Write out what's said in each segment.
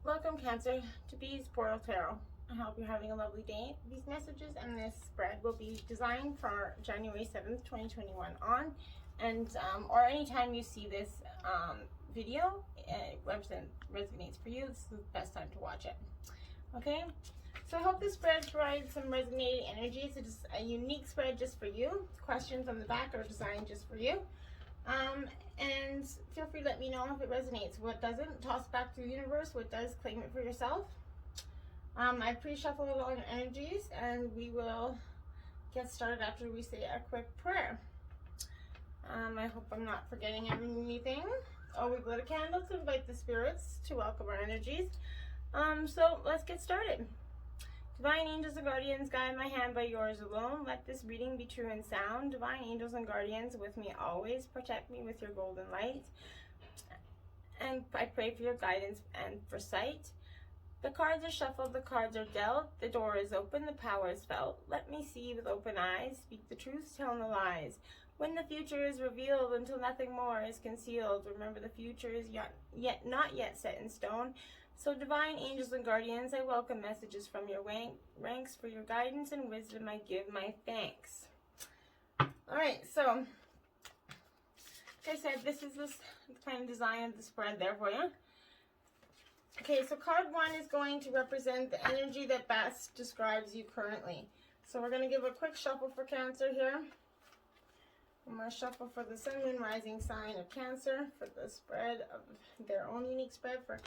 Welcome, Cancer, to Bees Portal Tarot. I hope you're having a lovely day. These messages and this spread will be designed for January 7th, 2021 on, and or anytime you see this video, it resonates for you. This is the best time to watch it. Okay, so I hope this spread provides some resonating energies. It is a unique spread just for you. Questions on the back are designed just for you. And feel free to let me know if it resonates. What doesn't, toss back to the universe. What does, claim it for yourself. I pre-shuffle it on energies, and we will get started after we say a quick prayer. I hope I'm not forgetting anything. Oh, we lit a candle to invite the spirits to welcome our energies. So let's get started. Divine angels and guardians, guide my hand by yours alone. Let this reading be true and sound. Divine angels and guardians, with me always. Protect me with your golden light. And I pray for your guidance and for sight. The cards are shuffled, the cards are dealt. The door is open, the power is felt. Let me see with open eyes. Speak the truth, tell no lies. When the future is revealed until nothing more is concealed. Remember, the future is not yet set in stone. So divine angels and guardians, I welcome messages from your ranks. For your guidance and wisdom, I give my thanks. Alright, so, like I said, this is the kind of design of the spread there for you. Okay, so card 1 is going to represent the energy that best describes you currently. So we're going to give a quick shuffle for Cancer here. I'm going to shuffle for the Sun, Moon, Rising sign of Cancer for the spread of their own unique spread for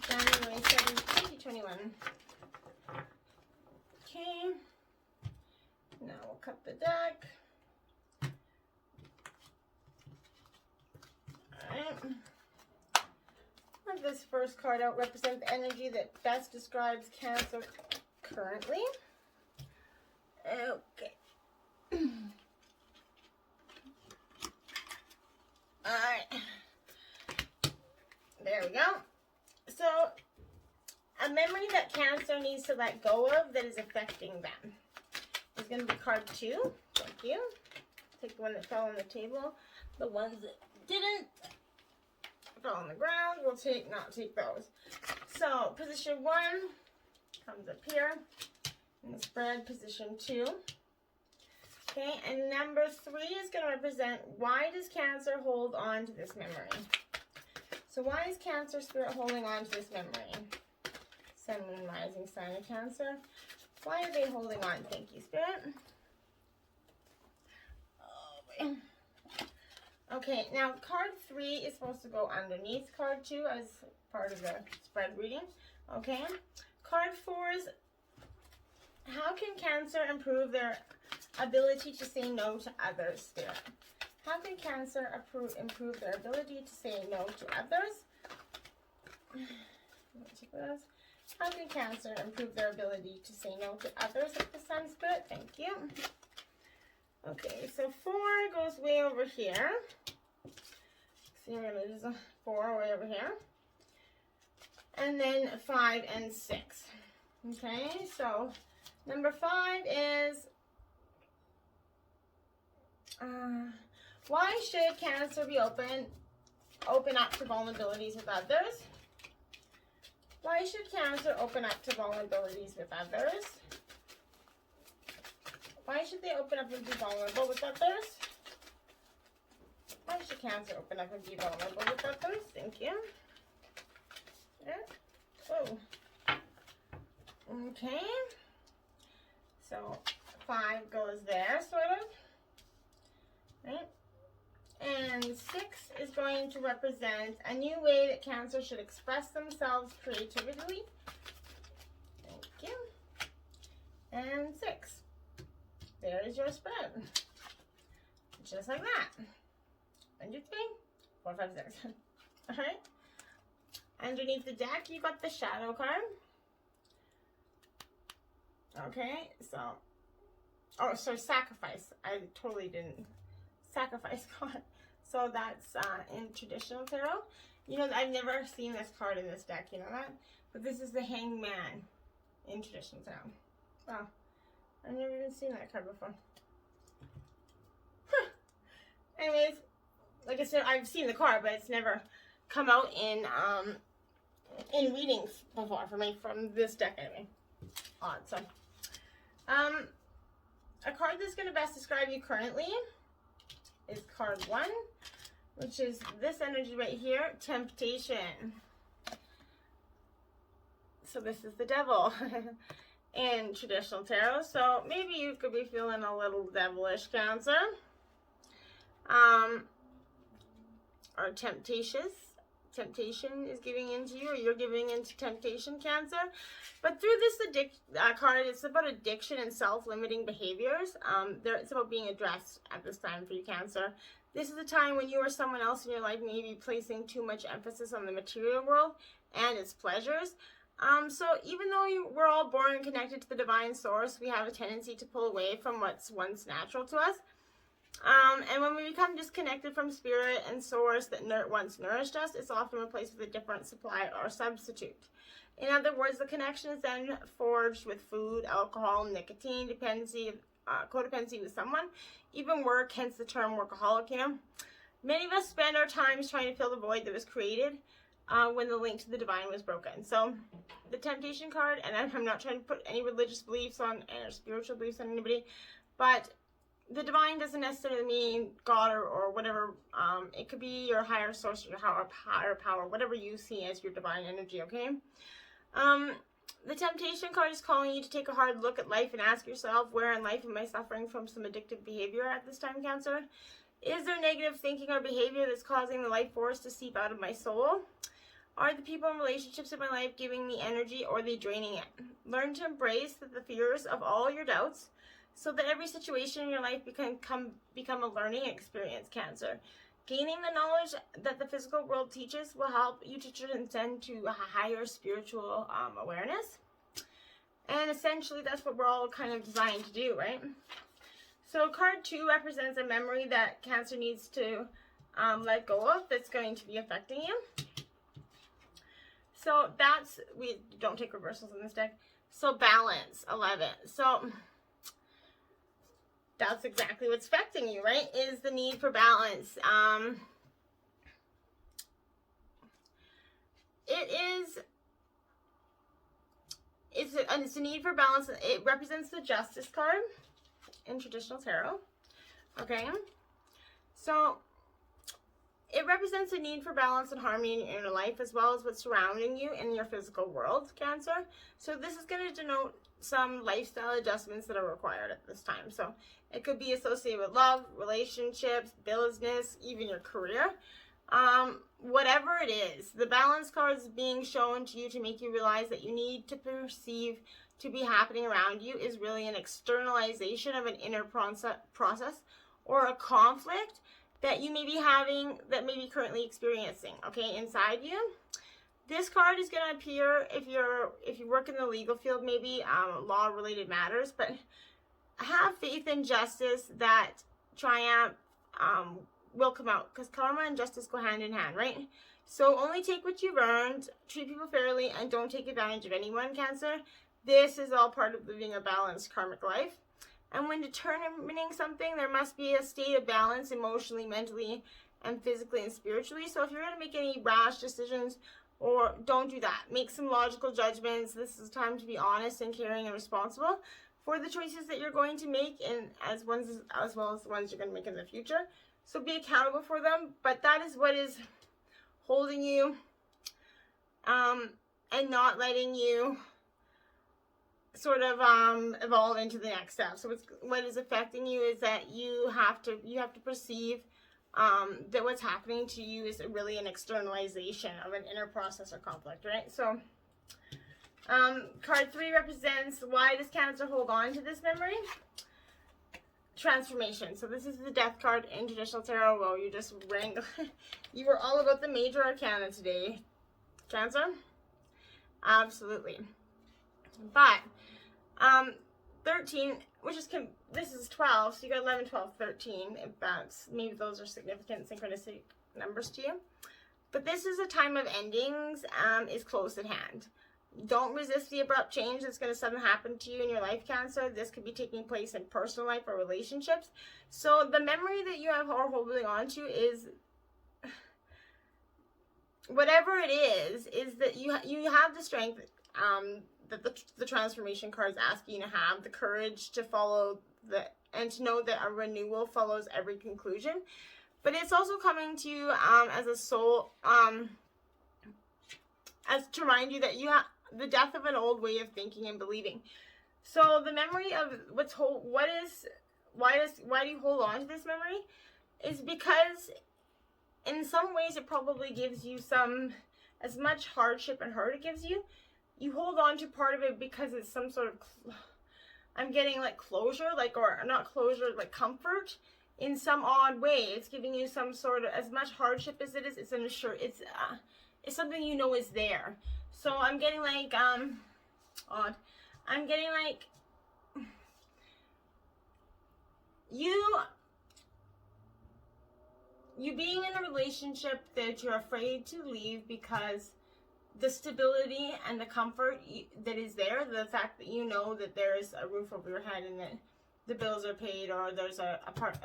January 7th, 2021. Okay. Now we'll cut the deck. Alright. Let this first card out represent the energy that best describes Cancer currently. Okay. Alright, there we go. So, a memory that Cancer needs to let go of that is affecting them is going to be card 2. Thank you. Take the one that fell on the table. The ones that didn't fell on the ground, we'll not take those. So, position 1 comes up here in the spread, position 2. Okay, and number 3 is going to represent, why does Cancer hold on to this memory? So why is Cancer spirit holding on to this memory? Sun, Moon, Rising sign of Cancer. Why are they holding on? Thank you, Spirit. Oh, boy. Okay, now card 3 is supposed to go underneath card 2 as part of the spread reading. Okay, card 4 is, how can Cancer improve their ability to say no to others, Spirit? How can Cancer improve their ability to say no to others? How can Cancer improve their ability to say no to others at the Sun, Spirit? Thank you. Okay, so 4 goes way over here. So you're going to use a 4 way over here. And then 5 and 6. Okay, so number 5 is, why should Cancer be open up to vulnerabilities with others? Why should Cancer open up to vulnerabilities with others? Why should they open up and be vulnerable with others? Why should Cancer open up and be vulnerable with others? Thank you. Yeah. Oh. Okay. So 5 goes there, sort of. Right? And 6 is going to represent a new way that Cancer should express themselves creatively. Thank you. And 6. There is your spread. Just like that. 1, 2, 3, 4, 5, 6. Alright. Underneath the deck, you got the shadow card. Okay, so. Oh, so sacrifice. I totally didn't. Sacrifice card. So that's in traditional tarot. You know, I've never seen this card in this deck, you know that? But this is the Hangman in traditional tarot. Wow. I've never even seen that card before. Huh. Anyways, like I said, I've seen the card, but it's never come out in in readings before for me from this deck anyway. Odd. So, a card that's going to best describe you currently is card 1, which is this energy right here, temptation. So this is the devil in traditional tarot. So maybe you could be feeling a little devilish, Cancer. Or temptatious. Temptation is giving into you, or you're giving into temptation, Cancer. But through this card, it's about addiction and self-limiting behaviors. It's about being addressed at this time for you, Cancer. This is a time when you or someone else in your life may be placing too much emphasis on the material world and its pleasures. So even though we're all born and connected to the divine source, we have a tendency to pull away from what's once natural to us. And when we become disconnected from spirit and source that once nourished us, it's often replaced with a different supply or substitute. In other words, the connection is then forged with food, alcohol, nicotine, dependency, codependency with someone, even work, hence the term workaholic, you know. Many of us spend our times trying to fill the void that was created when the link to the divine was broken. So the temptation card, and I'm not trying to put any religious beliefs on or spiritual beliefs on anybody, but the divine doesn't necessarily mean God or whatever. It could be your higher source, your higher power, whatever you see as your divine energy, okay? The temptation card is calling you to take a hard look at life and ask yourself, where in life am I suffering from some addictive behavior at this time, Cancer? Is there negative thinking or behavior that's causing the life force to seep out of my soul? Are the people and relationships in my life giving me energy, or are they draining it? Learn to embrace the fears of all your doubts, so that every situation in your life become a learning experience, Cancer. Gaining the knowledge that the physical world teaches will help you to transcend to a higher spiritual awareness. And essentially, that's what we're all kind of designed to do, right? So card 2 represents a memory that Cancer needs to let go of that's going to be affecting you. So we don't take reversals in this deck. So balance, 11. So that's exactly what's affecting you, right? Is the need for balance. It's a need for balance. It represents the Justice card in traditional tarot. Okay, so it represents a need for balance and harmony in your inner life, as well as what's surrounding you in your physical world, Cancer. So this is going to denote some lifestyle adjustments that are required at this time. So it could be associated with love, relationships, business, even your career. Whatever it is, the balance card is being shown to you to make you realize that you need to perceive to be happening around you is really an externalization of an inner process or a conflict that you may be having, that may be currently experiencing, okay, inside you. This card is going to appear if you work in the legal field, maybe law-related matters, but have faith in justice that triumph will come out, because karma and justice go hand in hand, right? So only take what you've earned, treat people fairly, and don't take advantage of anyone, Cancer. This is all part of living a balanced karmic life. And when determining something, there must be a state of balance emotionally, mentally, and physically and spiritually. So if you're going to make any rash decisions, or don't do that. Make some logical judgments. This is time to be honest and caring and responsible for the choices that you're going to make, and as well as the ones you're going to make in the future. So be accountable for them. But that is what is holding you and not letting you sort of evolve into the next step. So what is affecting you is that you have to perceive that what's happening to you is really an externalization of an inner process or conflict, right? So card 3 represents, why does Cancer hold on to this memory? Transformation. So this is the Death card in traditional tarot. Well, you just wrangle. You were all about the major arcana today, Cancer. Absolutely. But 13, which is, this is 12, so you got 11, 12, 13. If that's, maybe those are significant synchronistic numbers to you. But this is a time of endings, is close at hand. Don't resist the abrupt change that's going to suddenly happen to you in your life, Cancer. This could be taking place in personal life or relationships. So the memory that you are holding on to is whatever it is that you have the strength that the transformation cards ask you to have, the courage to follow and to know that a renewal follows every conclusion. But it's also coming to you as a soul, as to remind you that you have the death of an old way of thinking and believing. So the memory of why do you hold on to this memory? Is because in some ways it probably gives you as much hardship and hurt it gives you. You hold on to part of it because it's some sort of, I'm getting like closure, or not closure, like comfort in some odd way. It's giving you some sort of, as much hardship as it is, it's it's something you know is there. So I'm getting like, odd. I'm getting like, you being in a relationship that you're afraid to leave because the stability and the comfort that is there, the fact that you know that there's a roof over your head and that the bills are paid, or there's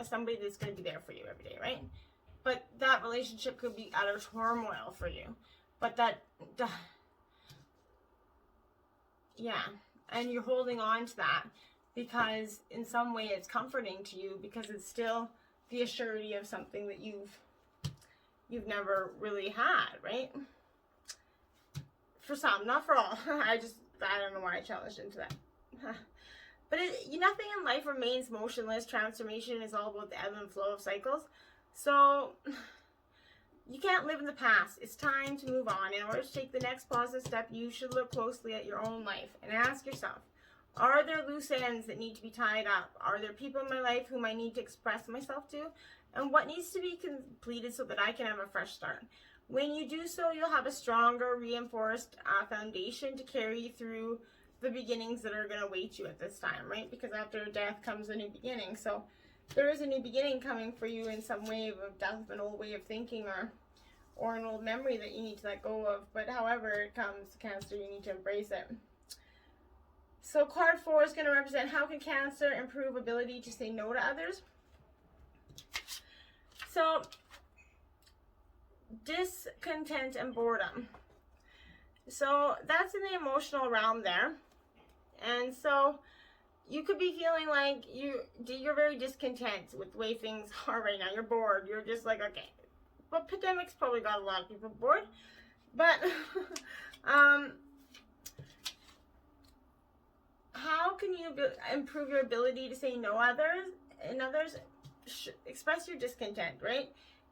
somebody that's going to be there for you every day, right? But that relationship could be utter turmoil for you. But yeah, and you're holding on to that because in some way it's comforting to you, because it's still the assurity of something that you've never really had, right? For some, not for all. I don't know why I challenged into that. But nothing in life remains motionless. Transformation is all about the ebb and flow of cycles. So you can't live in the past. It's time to move on. In order to take the next positive step, you should look closely at your own life and ask yourself, are there loose ends that need to be tied up? Are there people in my life whom I need to express myself to? And what needs to be completed so that I can have a fresh start? When you do so, you'll have a stronger, reinforced foundation to carry you through the beginnings that are going to await you at this time, right? Because after death comes a new beginning. So there is a new beginning coming for you in some way of death of an old way of thinking, or an old memory that you need to let go of. But however it comes, Cancer, you need to embrace it. So card 4 is going to represent, how can Cancer improve ability to say no to others? So discontent and boredom. So that's in the emotional realm there. And so you could be feeling like you're very discontent with the way things are right now. You're bored. You're just like, okay. But pandemic's probably got a lot of people bored. But how can you improve your ability to say no others? Express your discontent, right?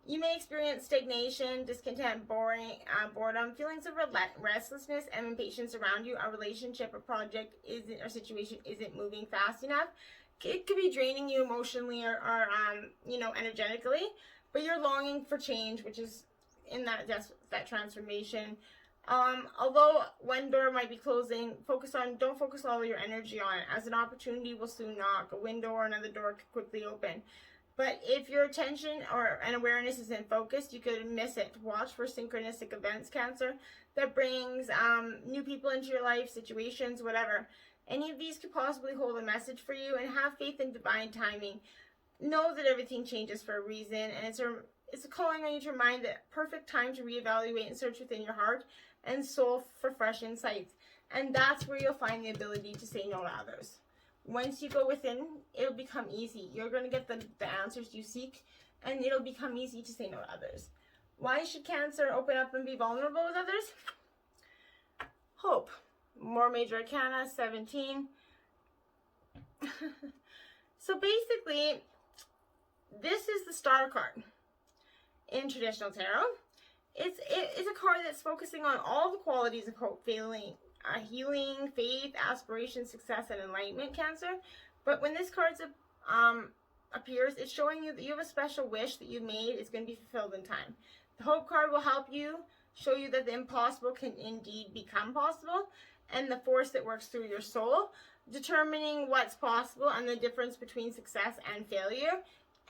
You may experience stagnation, discontent, boredom, feelings of restlessness and impatience around you. A relationship, a project or situation isn't moving fast enough. It could be draining you emotionally or energetically, but you're longing for change, which is in that transformation. Although one door might be closing, don't focus all your energy on it, as an opportunity will soon knock. A window or another door could quickly open. But if your attention and awareness isn't focused, you could miss it. Watch for synchronistic events, Cancer, that brings new people into your life, situations, whatever. Any of these could possibly hold a message for you, and have faith in divine timing. Know that everything changes for a reason, and it's a calling on you to remind that perfect time to reevaluate and search within your heart and soul for fresh insights. And that's where you'll find the ability to say no to others. Once you go within, it'll become easy. You're going to get the answers you seek, and it'll become easy to say no to others. Why should Cancer open up and be vulnerable with others? Hope. More major arcana, 17. So basically, this is the star card in traditional tarot. It's a card that's focusing on all the qualities of hope, healing, faith, aspiration, success, and enlightenment, Cancer. But when this card appears, it's showing you that you have a special wish that you made is going to be fulfilled in time. The Hope card will help you, show you that the impossible can indeed become possible, and the force that works through your soul, determining what's possible and the difference between success and failure.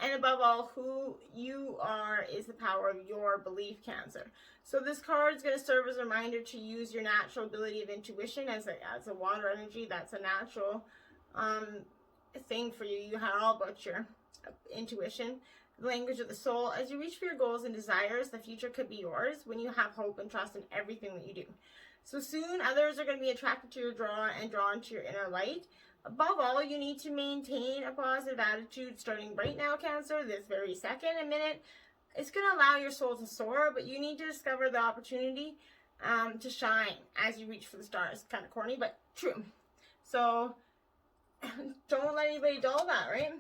And above all, who you are is the power of your belief, Cancer. So this card is going to serve as a reminder to use your natural ability of intuition as a water energy. That's a natural thing for you. You have all about your intuition. the language of the soul. As you reach for your goals and desires, the future could be yours when you have hope and trust in everything that you do. So soon, others are going to be attracted to your draw and drawn to your inner light. Above all, you need to maintain a positive attitude starting right now, Cancer, this very second and minute. It's going to allow your soul to soar, but you need to discover the opportunity to shine as you reach for the stars. Kind of corny, but true. So don't let anybody dull that, right?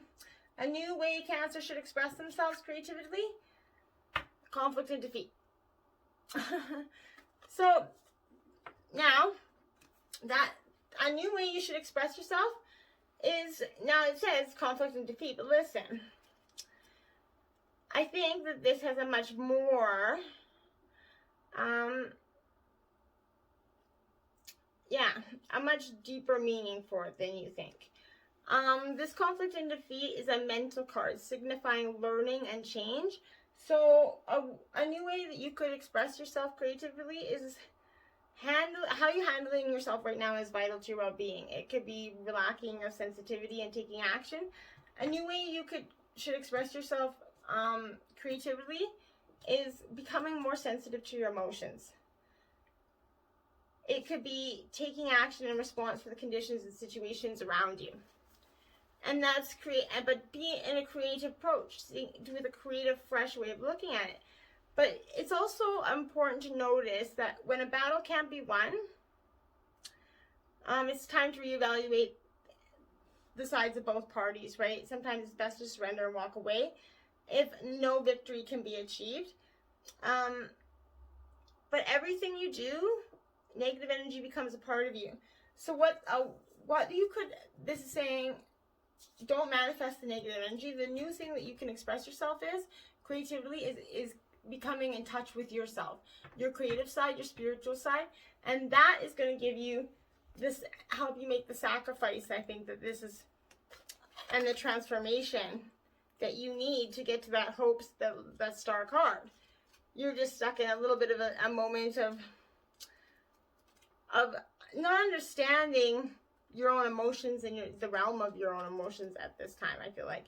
A new way Cancer should express themselves creatively: conflict and defeat. So now that a new way you should express yourself is, now it says conflict and defeat, but listen, I think that this has a much more a much deeper meaning for it than you think. This conflict and defeat is a mental card signifying learning and change. So a new way that you could express yourself creatively is how you're handling yourself right now is vital to your well-being. It could be lacking of sensitivity and taking action. A new way you should express yourself creatively is becoming more sensitive to your emotions. It could be taking action in response to the conditions and situations around you. And that's but be in a creative approach, with a creative, fresh way of looking at it. But it's also important to notice that when a battle can't be won, it's time to reevaluate the sides of both parties, right? Sometimes it's best to surrender and walk away if no victory can be achieved. But everything you do, negative energy becomes a part of you. So this is saying, don't manifest the negative energy. The new thing that you can express yourself creatively is becoming in touch with yourself, your creative side, your spiritual side, and that is going to give you this, help you make the sacrifice, I think, that this is, and the transformation that you need to get to that hope, that star card. You're just stuck in a little bit of a moment of not understanding your own emotions and the realm of your own emotions at this time, I feel like.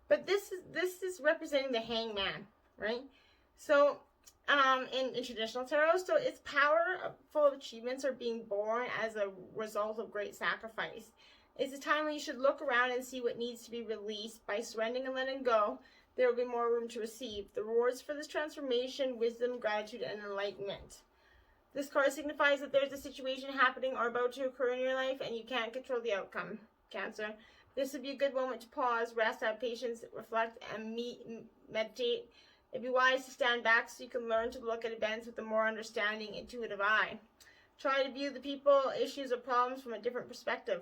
But this is representing the Hangman, right? So in traditional tarot, so it's powerful achievements are being born as a result of great sacrifice. It's a time when you should look around and see what needs to be released. By surrendering and letting go, there will be more room to receive. The rewards for this transformation: wisdom, gratitude, and enlightenment. This card signifies that there's a situation happening or about to occur in your life and you can't control the outcome, Cancer. This would be a good moment to pause, rest, have patience, reflect, and meditate. It'd be wise to stand back so you can learn to look at events with a more understanding, intuitive eye. Try to view the people, issues, or problems from a different perspective.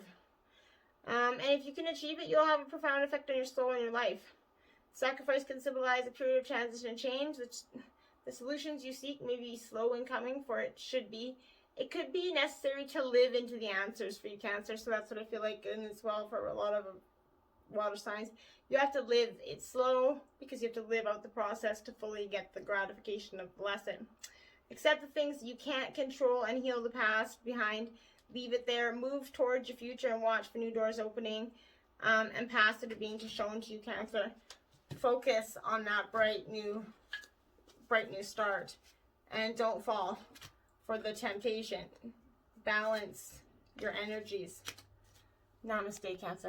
And if you can achieve it, you'll have a profound effect on your soul and your life. Sacrifice can symbolize a period of transition and change. The solutions you seek may be slow in coming, for it could be necessary to live into the answers for you, Cancer. So that's what I feel like, and as well for a lot of water signs. You have to live. It's slow because you have to live out the process to fully get the gratification of the lesson. Accept the things you can't control and heal the past behind. Leave it there. Move towards your future and watch for new doors opening and paths that are being shown to you, Cancer. Focus on that bright new start, and don't fall for the temptation. Balance your energies. Namaste, Cancer.